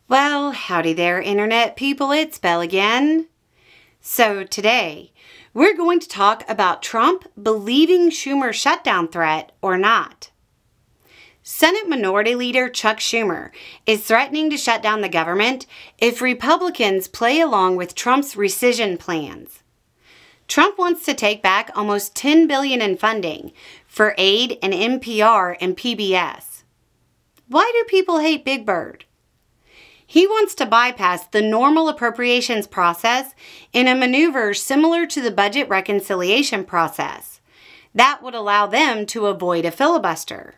Well, howdy there, Internet people. It's Belle again. So today, we're going to talk about Trump believing Schumer's shutdown threat or not. Senate Minority Leader Chuck Schumer is threatening to shut down the government if Republicans play along with Trump's rescission plans. Trump wants to take back almost $10 billion in funding for aid and NPR and PBS. Why do people hate Big Bird? He wants to bypass the normal appropriations process in a maneuver similar to the budget reconciliation process. That would allow them to avoid a filibuster.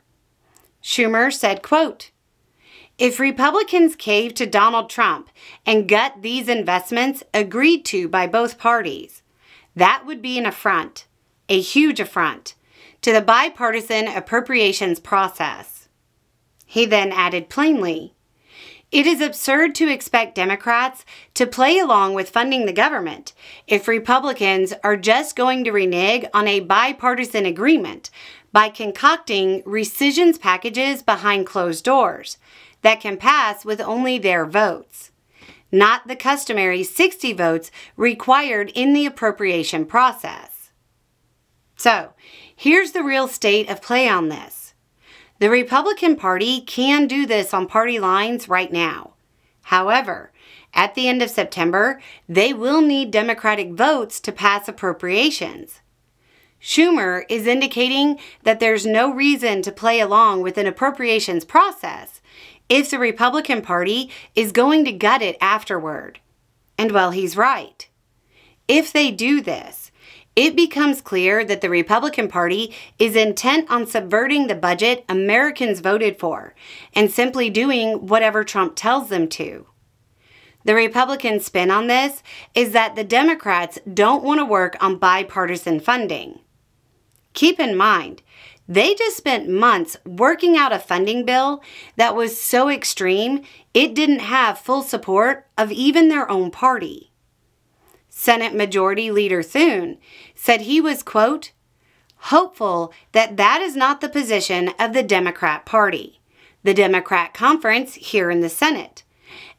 Schumer said, quote, "If Republicans cave to Donald Trump and gut these investments agreed to by both parties, that would be an affront, a huge affront, to the bipartisan appropriations process." He then added plainly, "It is absurd to expect Democrats to play along with funding the government if Republicans are just going to renege on a bipartisan agreement by concocting rescissions packages behind closed doors that can pass with only their votes, not the customary 60 votes required in the appropriation process." So, here's the real state of play on this. The Republican Party can do this on party lines right now. However, at the end of September, they will need Democratic votes to pass appropriations. Schumer is indicating that there's no reason to play along with an appropriations process if the Republican Party is going to gut it afterward. And well, he's right. If they do this, it becomes clear that the Republican Party is intent on subverting the budget Americans voted for and simply doing whatever Trump tells them to. The Republican spin on this is that the Democrats don't want to work on bipartisan funding. Keep in mind, they just spent months working out a funding bill that was so extreme it didn't have full support of even their own party. Senate Majority Leader Thune said he was, quote, "hopeful that that is not the position of the Democrat Party, the Democrat Conference here in the Senate,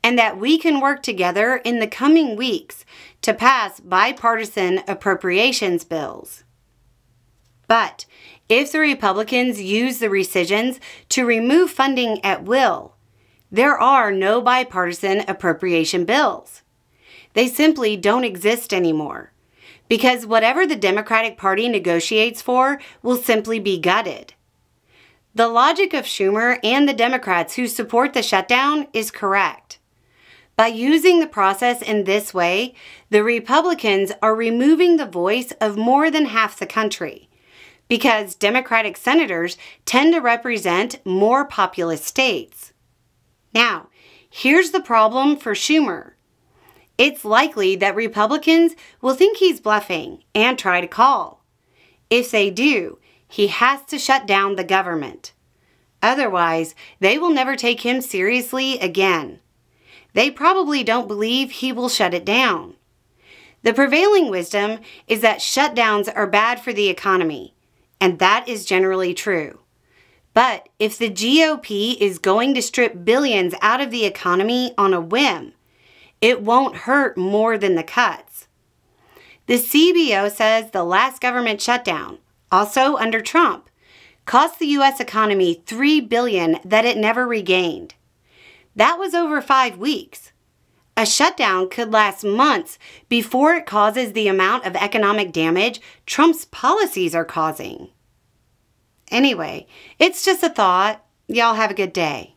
and that we can work together in the coming weeks to pass bipartisan appropriations bills." But if the Republicans use the rescissions to remove funding at will, there are no bipartisan appropriation bills. They simply don't exist anymore, because whatever the Democratic Party negotiates for will simply be gutted. The logic of Schumer and the Democrats who support the shutdown is correct. By using the process in this way, the Republicans are removing the voice of more than half the country, because Democratic senators tend to represent more populous states. Now, here's the problem for Schumer. It's likely that Republicans will think he's bluffing and try to call. If they do, he has to shut down the government. Otherwise, they will never take him seriously again. They probably don't believe he will shut it down. The prevailing wisdom is that shutdowns are bad for the economy, and that is generally true. But if the GOP is going to strip billions out of the economy on a whim, it won't hurt more than the cuts. The CBO says the last government shutdown, also under Trump, cost the U.S. economy $3 billion that it never regained. That was over 5 weeks. A shutdown could last months before it causes the amount of economic damage Trump's policies are causing. Anyway, it's just a thought. Y'all have a good day.